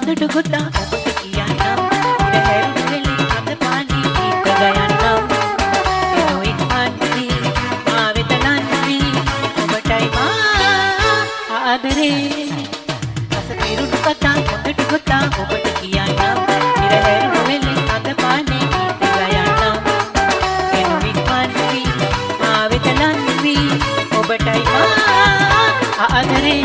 හොඳට ගොතා ඔබට කියන්නම් ඉරහැරු වෙලේ අත පානේ ගීත ගයන්නම් එනොයික් මන්වි මා වෙත ලන්වි ඔබටයි මා ආදරේ රස පිරුණු කතා හොඳට ගොතා ඔබට කියන්නම් ඉරහැරු වෙලේ අත පානේ ගීත ගයන්නම් එනොයික් මන්වි මා වෙත ලන්වි ඔබටයි මා ආදරේ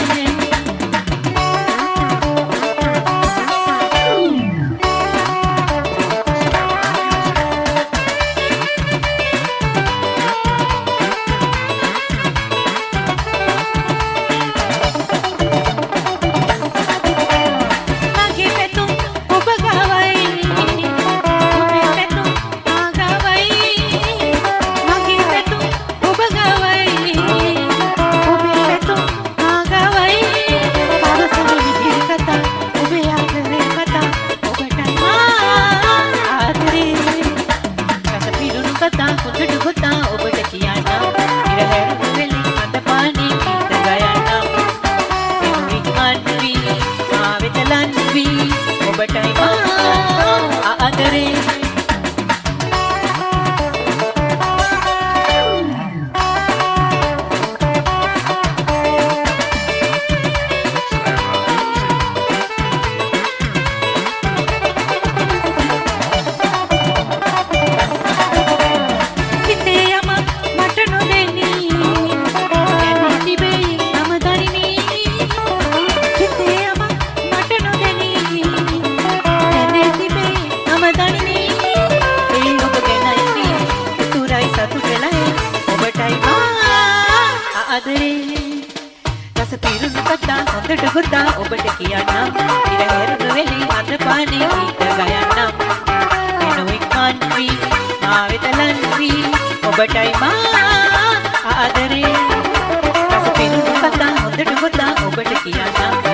රස පිරුණු කතා හොඳට ගොතා ඔබට කියන්නම් ඉරහැරු වෙලේ අත පානේ ගීත ගයන්නම් එනොයික් මන්වි මා වෙත ලන්වි ඔබටයි මා ආදරේ රස පිරුණු කතා හොඳට ගොතා ඔබට කියන්නම්